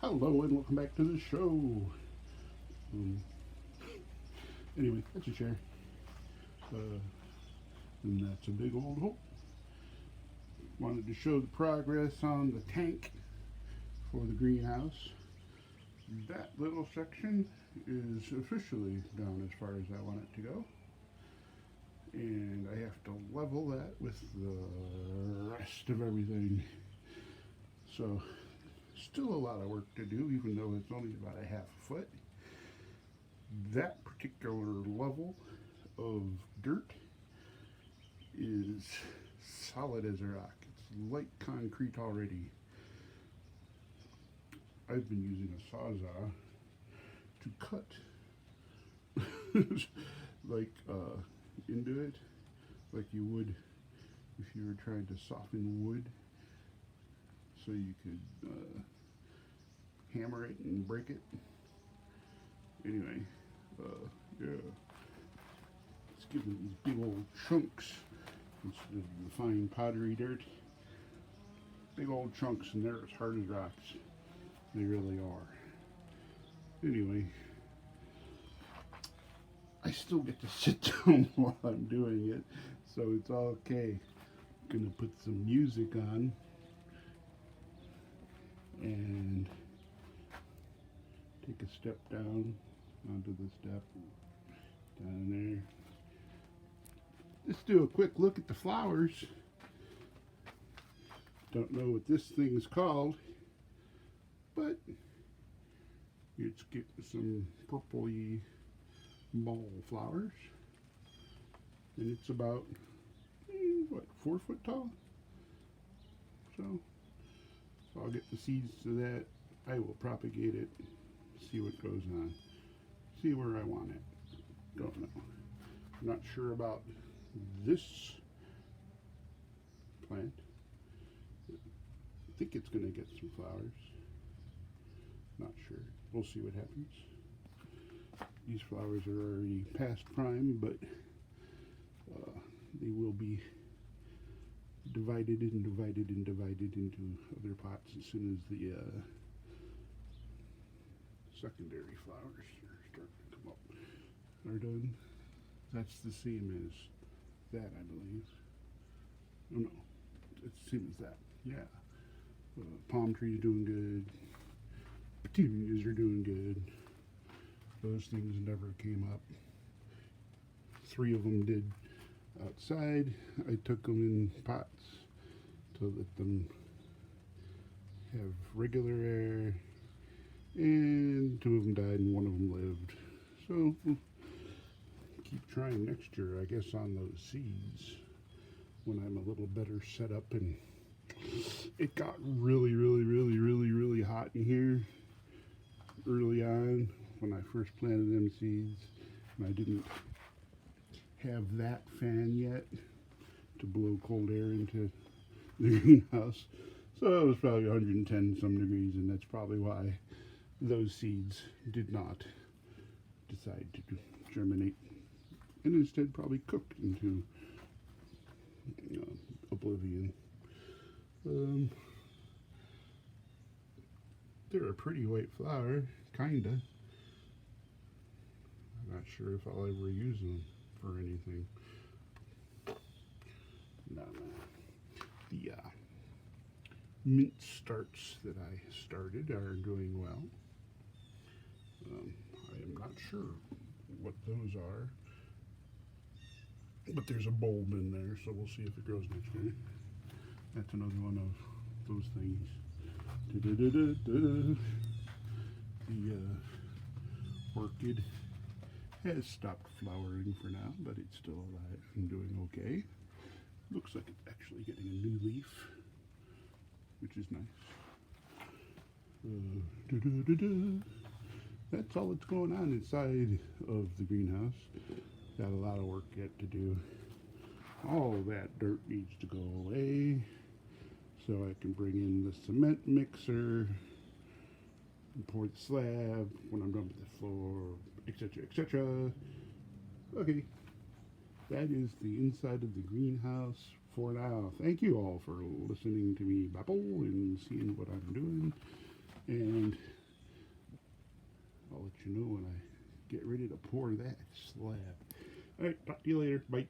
Hello and welcome back to the show. Um, anyway, that's a chair. Uh, and that's a big old hole. Wanted to show the progress on the tank for the greenhouse. That little section is officially down as far as I want it to go. And I have to level that with the rest of everything. So, still a lot of work to do, even though it's only about a half a foot. That particular level of dirt is solid as a rock. It's like concrete already. I've been using a sawzall to cut like into it, like you would if you were trying to soften wood, so you could hammer it and break it. Anyway, yeah, it's giving these big old chunks instead of the fine pottery dirt. Big old chunks, and they're as hard as rocks. They really are. Anyway, I still get to sit down while I'm doing it, so it's okay. I'm gonna put some music on and take a step down onto the step down there. Let's do a quick look at the flowers. Don't know what this thing's called, but it's getting some purpley ball flowers, and it's about 4 foot tall. So I'll get the seeds to that. I will propagate it, see what goes on, see where I want it. Don't know. I'm not sure about this plant. I think it's going to get some flowers. Not sure. We'll see what happens. These flowers are already past prime, but they will be divided and divided and divided into other pots as soon as the secondary flowers are starting to come up. Are done. That's the same as that, I believe. Oh no, it's the same as that. Yeah. Palm trees doing good. Petunias are doing good. Those things never came up. 3 of them did outside. I took them in pots to let them have regular air, and 2 of them died and 1 of them lived. So we'll keep trying next year, I guess, on those seeds when I'm a little better set up. And it got really hot in here early on when I first planted them seeds, and I didn't have that fan yet to blow cold air into the greenhouse. So it was probably 110 some degrees, and that's probably why those seeds did not decide to germinate, and instead probably cooked into oblivion. They're a pretty white flower, kinda. I'm not sure if I'll ever use them for anything. No. The mint starts that I started are doing well. I am not sure what those are, but there's a bulb in there, so we'll see if it grows next year. That's another one of those things. The orchid has stopped flowering for now, but it's still alive and doing okay. Looks like it's actually getting a new leaf, which is nice. That's all that's going on inside of the greenhouse. Got a lot of work yet to do. All that dirt needs to go away so I can bring in the cement mixer and pour the slab when I'm done with the floor, etc., etc. Okay, that is the inside of the greenhouse for now. Thank you all for listening to me babble and seeing what I'm doing, and you know when I get ready to pour that slab. All right, talk to you later. Bye.